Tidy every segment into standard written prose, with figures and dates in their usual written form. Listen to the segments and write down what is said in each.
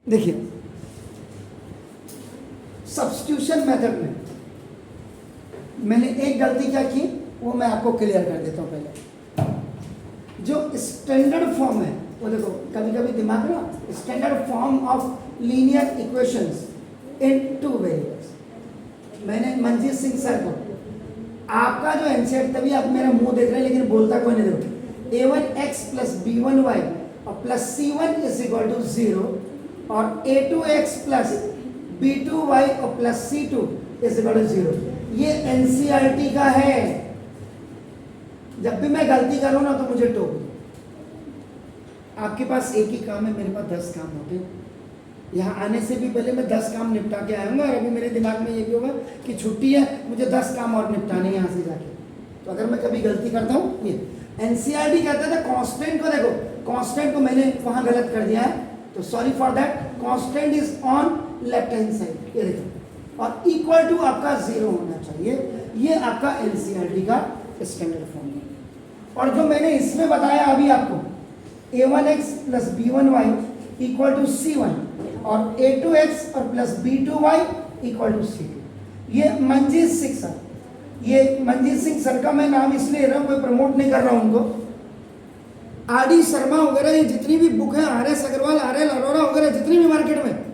देखिए substitution method में मैंने एक गलती क्या की वो मैं आपको क्लियर कर देता हूँ। पहले जो स्टैंडर्ड फॉर्म है वो देखो, कभी कभी दिमाग ना, standard form of linear equations in two variables. मैंने मंजीत सिंह सर को आपका जो आंसर, तभी आप मेरा मुंह देख रहे हैं लेकिन बोलता कोई नहीं। देखो a1x प्लस b1y और plus c1 is equal to 0 और a2x प्लस b2y और plus c2 is equal to 0। ये एनसीईआरटी का है। जब भी मैं गलती करूँ ना तो मुझे टोक दो। आपके पास एक ही काम है, मेरे पास 10 काम होते हैं। यहाँ आने से भी पहले मैं 10 काम निपटा के आऊँगा और अभी मेरे दिमाग में ये भी होगा कि छुट्टी है, मुझे 10 काम और निपटाने यहाँ से जाके। तो अगर मैं कभी गलती करता हूँ, ये एनसीईआरटी कहता था कांस्टेंट को, देखो कांस्टेंट को मैंने वहाँ गलत कर दिया है तो sorry for that. Constant is on left hand side, ये देखो, और इक्वल टू आपका 0 होना चाहिए। ये आपका एनसीईआरटी का स्टैंडर्ड फॉर्म है। और जो मैंने इसमें बताया अभी आपको, a1x plus b1y equal to c1 और a2x और plus b2y equal to c2, ये मंजीत सिंह सर, ये मंजीत सिंह सर का मैं नाम इसलिए ले रहा हूँ, कोई प्रमोट नहीं कर रहा हूँ उनको। आर.डी. शर्मा वगैरह ये जितनी भी बुक है, आर.एस. अग्रवाल, आर.एल. अरोड़ा वगैरह जितनी भी मार्केट में,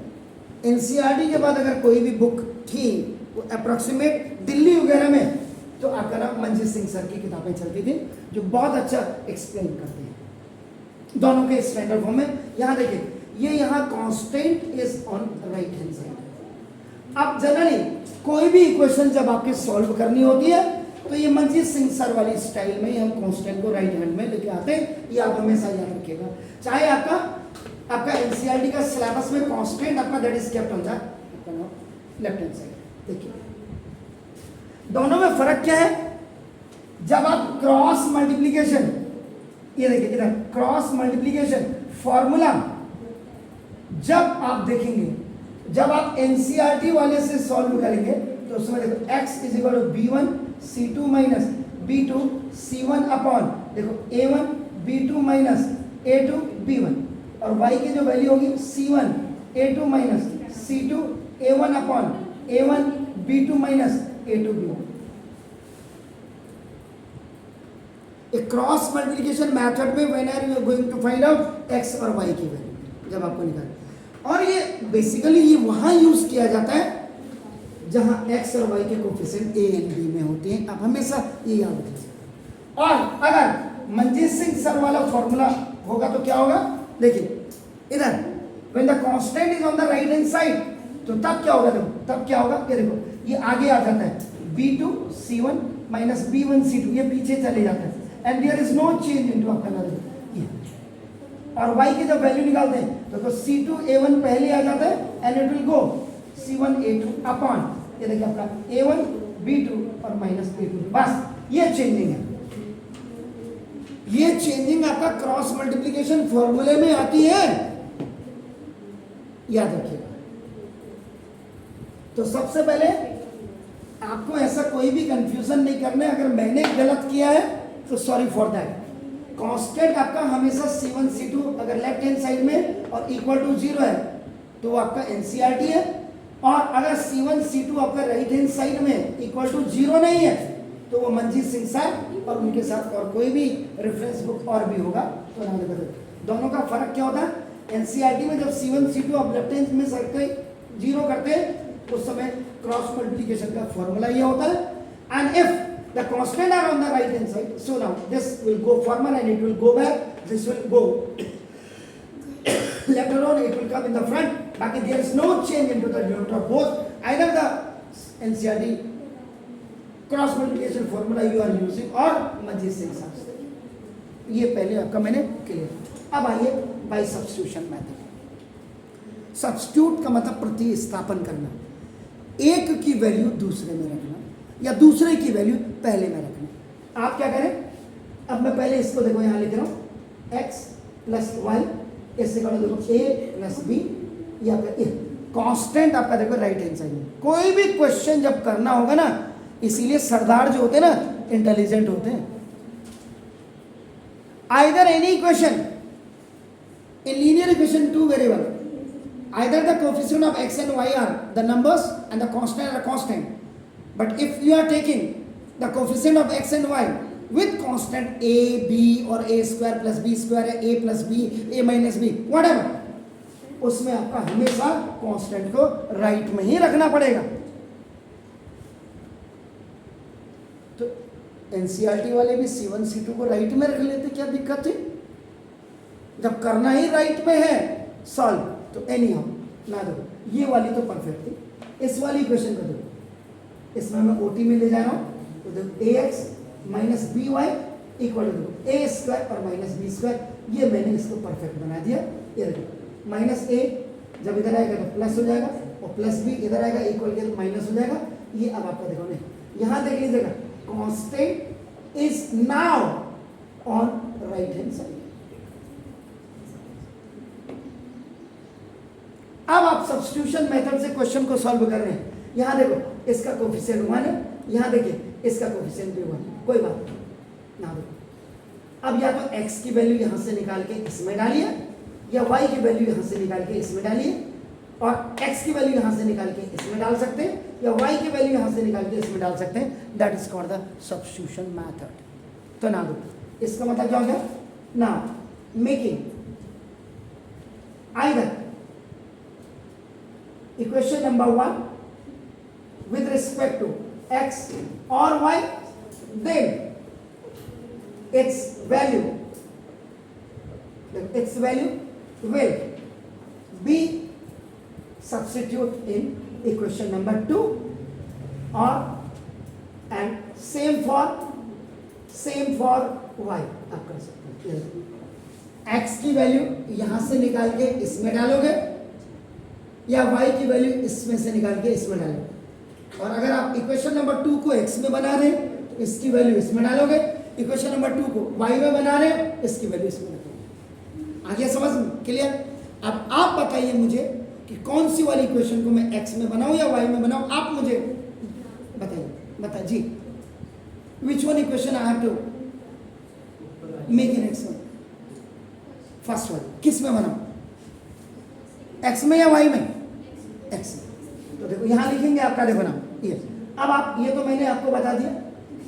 एनसीईआरटी के बाद अगर कोई भी बुक थी वो अप्रोक्सीमेट दिल्ली वगैरह में, तो आपका नाम मंजीत सिंह सर की किताबें चलती थी जो बहुत अच्छा एक्सप्लेन करते हैं दोनों के स्टैंडर्ड फॉर्म में। यहाँ देखिए, ये यहाँ constant is on right hand side. अब जनरली कोई भी इक्वेशन जब आपके सॉल्व करनी होती है तो ये मंजीत सिंह सर वाली स्टाइल में ही हम कांस्टेंट को राइट हैंड में लेके आते हैं। ये आप हमेशा याद रखिएगा, चाहे आपका एनसीईआरटी का सिलेबस में कांस्टेंट आपका that is kept on the left hand side. देखिए दोनों में फर्क क्या है। जब आप क्रॉस मल्टीप्लीकेशन, ये देखिए इधर क्रॉस मल्टीप्लीकेशन फॉर्मूला जब आप देखेंगे, जब आप एनसीईआरटी वाले से सॉल्व करेंगे तो उसमें देखो x is equal to b1 c2 minus b2 c1 upon देखो a1 b2 minus a2 b1, और y की जो वैल्यू होगी c1 a2 minus c2 a1 upon a1 b2 minus a2 b1। एक क्रॉस मल्टीप्लिकेशन मेथड में when are you going to find out x और y की value जब आपको निकालना, और ये बेसिकली ये वहां यूज किया जाता है जहां x और y के कोफिशिएंट a एंड b में होते हैं। आप हमेशा ये याद रखिए। और अगर मंजीत सिंह सर वाला फॉर्मूला होगा तो क्या होगा, देखिए इधर when the constant is on the right hand side, तो तब क्या होगा, देखो तब क्या होगा, ये देखो ये आगे आ जाता है b2 c1 minus b1 c2, ये पीछे चले जाता है and there is no change into आपका नंबर। और y की जब वैल्यू निकालते हैं तो c2 a1 पहले आ जाता है and it will go c1 a2 upon, ये देखिए आपका a1 b2 और माइनस a2। बस ये चेंजिंग है। ये चेंजिंग आपका क्रॉस मल्टीप्लिकेशन फॉर्मूले में आती है, याद रखिएगा। तो सबसे पहले आपको ऐसा कोई भी कंफ्यूजन नहीं करना है। अगर मैंने गलत किया है तो सॉरी फॉर दैट। कांस्टेंट आपका हमेशा c1 c2 अगर लेफ्ट हैंड साइड में और इक्वल टू 0 है तो वो आपका एनसीईआरटी है, और अगर c1 c2 आपका राइट हैंड साइड में इक्वल टू 0 नहीं है तो वो मंजीत सिंह सर और उनके साथ और कोई भी रेफरेंस बुक और भी होगा तो ना बदल। दोनों का फर्क क्या होता है, एनसीईआरटी में जब c1 c2 आप लेफ्ट हैंड में सबके 0 करते हैं उस समय क्रॉस मल्टीप्लिकेशन का फॉर्मूला ये होता है, and if the constant are on the right hand side, so now this will go forward and it will go back, this will go later on, it will come in the front, but there is no change into the denominator of both either the NCERT cross multiplication formula you are using or Manjeet Singh साहब। ये पहले आपका मैंने clear. अब आइए bye substitution method. Substitute का मतलब प्रतिस्थापन करना, एक की वैल्यू दूसरे में रखना या दूसरे की वैल्यू पहले में रखना। आप क्या करें, अब मैं पहले इसको देखो यहाँ लिख रहा हूँ x प्लस वाई, इससे करो देखो a प्लस बी, या कांस्टेंट आपका देखो राइट हैंड साइड में। कोई भी क्वेश्चन जब करना होगा ना, इसीलिए सरदार जो होते हैं ना इंटेलिजेंट होते हैं। Either any equation in linear equation two variable either the coefficient of x and y are the numbers and the constant are constant. But if you are taking the coefficient of x and y with constant a, b or a square plus b square, a plus b, a minus b, whatever, उसमें आपका हमेशा constant को right में ही रखना पड़ेगा. तो NCERT वाले भी C1 C2 को राइट में रख लेते, क्या दिक्कत है? जब करना ही राइट में है सॉल्व. तो एनी हाउ ना देखो ये वाली तो परफेक्ट थी. इस वाली इक्वेशन को देखो, इसमें मैं ओटी में ले जा रहा हूं. तो देखो a x minus b y equal to a square और माइनस बी स्क्वायर. ये मैंने इसको परफेक्ट बना दिया. ये देखो माइनस ए जब इधर आएगा तो प्लस हो जाएगा और प्लस बी इधर आएगा इक्वल के माइनस हो जाएगा. ये अब आपका देखो नहीं, यहाँ देख लीजिएगा constant is now on right hand side. अब आप सब्स्टिट्यूशन मेथड से क्वेश्चन को सॉल्व कर रहे हैं. यहां देखो इसका कोफिशिएंट 1 है, यहां देखिए इसका कोफिशिएंट भी 1 है. कोई बात नहीं ना देखो. अब या तो x की वैल्यू यहां से निकाल के इसमें डालिए या y की वैल्यू यहां से निकाल के इसमें डालिए, और x की वैल्यू यहां से निकाल के इसमें डाल सकते हैं या y की वैल्यू यहां से निकाल के इसमें डाल सकते हैं. That is called the substitution method. तो ना देखो इसका मतलब क्या हो गया? Now making either equation number 1 with respect to x or y, then its value will be substitute in equation number 2, or and same for y. आप कर सकते हैं. x की वैल्यू यहां से निकाल के इसमें डालोगे या y की वैल्यू इसमें से निकाल के इसमें डालोगे. और अगर आप इक्वेशन नंबर 2 को x में बना रहे हैं तो इसकी वैल्यू इसमें डालोगे. इक्वेशन नंबर 2 को y में बना रहे हैं इसकी वैल्यू इसमें डालोगे. आगे समझ क्लियर? अब आप बताइए मुझे कि कौन सी वाली इक्वेशन को मैं x में बनाऊं या y में बनाऊं. आप मुझे बताइए जी. Which one equation I have to make in x में? फर्स्ट वाली किस में बनाऊं? x में या y में? x. तो देखो यहां लिखेंगे आपका, देखो ना ये. अब आप ये तो मैंने आपको बता दिया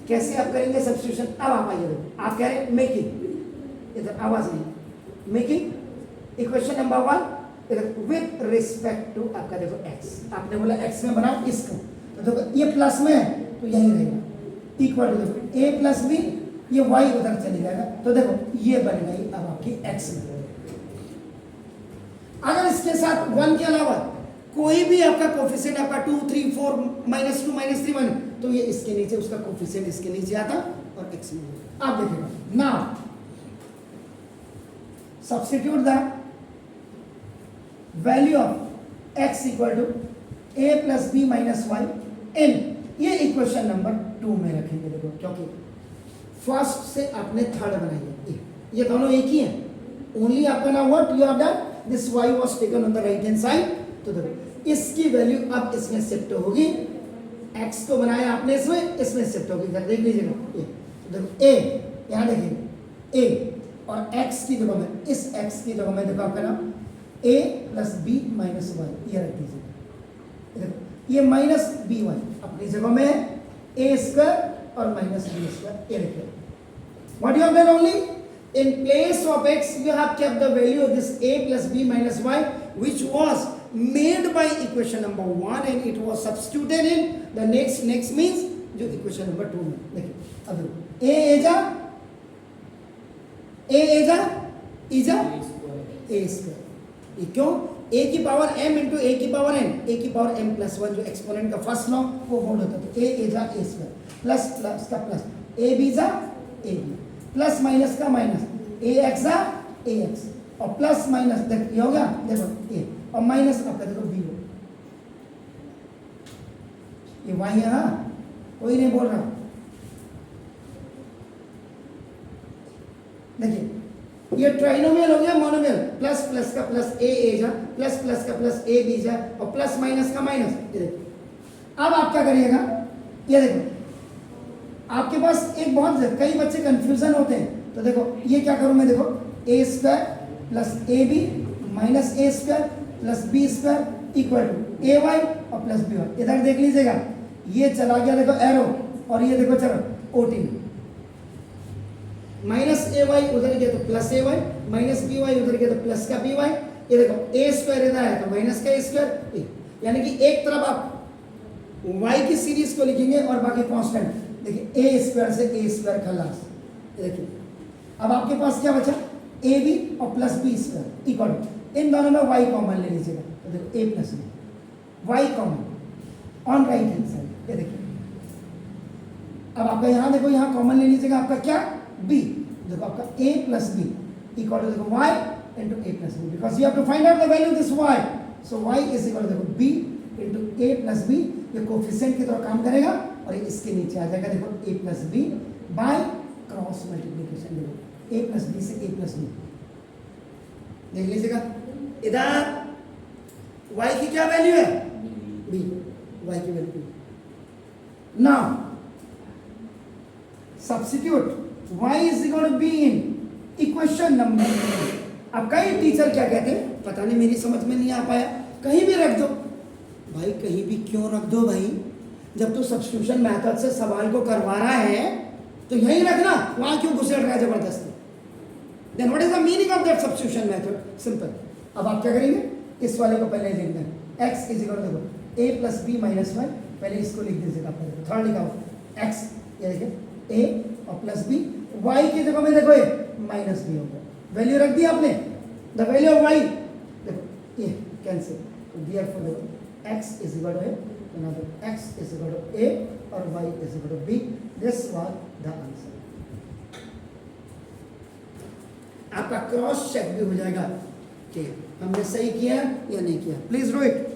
कैसे आप करेंगे सब्स्टिट्यूशन. अब आप आइए देखो, आप कह रहे हैं मेकिंग, इधर आवाज नहीं, मेकिंग इक्वेशन नंबर 1 इधर विद रिस्पेक्ट टू आपका देखो x. आपने बोला x में बनाओ इसको, तो देखो ये प्लस में है तो यही रहेगा इक्वल टू देखो a प्लस b, ये y उधर चले जाएगा. तो देखो ये बन गई अब आपकी x में. अगर इसके साथ 1 के अलावा कोई भी आपका कोफिशिएंट आपका 2, 3, 4, -2, -3, 1, तो ये इसके नीचे उसका कोफिशिएंट इसके नीचे आता और x में. आप देखिएगा now substitute the value of x equal to a plus B minus y in. ये इक्वेशन नंबर 2 में रखेंगे. देखो क्योंकि फर्स्ट से आपने थर्ड बनाई है, ये दोनों एक ही है. ओनली आपका ना what you have done, this y was taken on the right hand side. तो देखो इसकी वैल्यू अब इसमें शिफ्ट होगी. x को बनाया आपने इसमें शिफ्ट होगी. देख लीजिएगा ये. तो देखो a यहाँ देखिए a और x की जगह में, इस x की जगह में देखो आपका नाम a plus B minus Y, ये रख दीजिए. देखो ये माइनस बी वाई अपनी जगह में है, a स्क्वायर और माइनस बी स्क्वायर, ये रखिए. What you have done? Only in place of x you have kept the value of this a plus b minus y, which was made by equation number 1 and it was substituted in the next means जो equation number 2 में. देखिए अब a is a square. ये क्यों? a की power m into a की power n, a की power m plus 1 जो एक्सपोनेंट का फर्स्ट लॉ वो होल्ड होता है. तो a is a square plus का plus, a b is a b plus minus का minus, a x a x और प्लस माइनस देख ये हो गया. देखो ए और माइनस आपका देखो बी हो. ये वाई है ना, कोई नहीं बोल रहा. देखिए ये ट्राइनोमियल हो गया मोनोमियल. प्लस प्लस का प्लस ए जा, प्लस प्लस का प्लस ए बी जा और प्लस माइनस का माइनस. ये देखो अब आप क्या करिएगा, ये देखो आपके पास एक बहुत कई बच्चे कंफ्यूजन होते हैं. तो देखो ये क्या करूं मैं, देखो a square plus a b minus a square plus b square equal to a y और प्लस बी वाई। इधर देख लीजिएगा, ये चला गया देखो एरो, और ये देखो चलो ओटी में, माइनस ए वाई उधर गया तो प्लस ए वाई, माइनस बी वाई उधर गया तो प्लस का बी वाई। ये देखो ए स्क्वायर इधर है तो माइनस का ए स्क्वायर ए, यानी कि एक तरफ आप y की सीरीज को लिखेंगे और बाकी कांस्टेंट। देखिए ए स्क्वायर से ए स्क्वायर खलास। देखिए अब आपके पास क्या बचा, ए बी और प्लस बी स्क्वायर इक्वल, इन दोनों में y कॉमन ले लीजिएगा तो देखो a plus b, y common on right hand side. ये देखिए अब आपका यहाँ देखो, यहाँ कॉमन ले लीजिएगा, आपका क्या b, देखो आपका a plus B equal to देखो y into a plus b, because you have to find out the value of this y, so y is equal to देखो b into a plus b, ये coefficient की तरह काम करेगा और ये इसके नीचे आ जाएगा देखो a plus b by cross multiplication. देखो a plus b से a plus b देख लीजिएगा, इधर y की क्या वैल्यू है b, y की value. Now substitute y is equal to b in equation number. अब कई टीचर क्या कहते हैं, पता नहीं मेरी समझ में नहीं आ पाया, कहीं भी रख दो भाई, कहीं भी क्यों रख दो भाई, जब तू सब्स्टिट्यूशन मेथड से सवाल को करवा रहा है तो यहीं रखना, वहां क्यों घुसेड़ रहा है जबरदस्ती। Then what is the meaning of that substitution method, simple. अब आप क्या करेंगे, इस वाले को पहले लिख दें, x इज इक्वल टू देखो a plus B minus Y, पहले इसको लिख दीजिएगा, पहले थर्ड लिखा हो x, ये देखिए a और प्लस बी, y की जगह में देखो ये माइनस बी हो गया, वैल्यू रख दी आपने, द वैल्यू ऑफ y देखो ये कैंसिल, देयरफॉर देखो x is equal to a, another x is equal to a और y is equal to b, this was the answer। आपका क्रॉस चेक भी हो जाएगा कि हमने सही किया या नहीं किया। Please row it.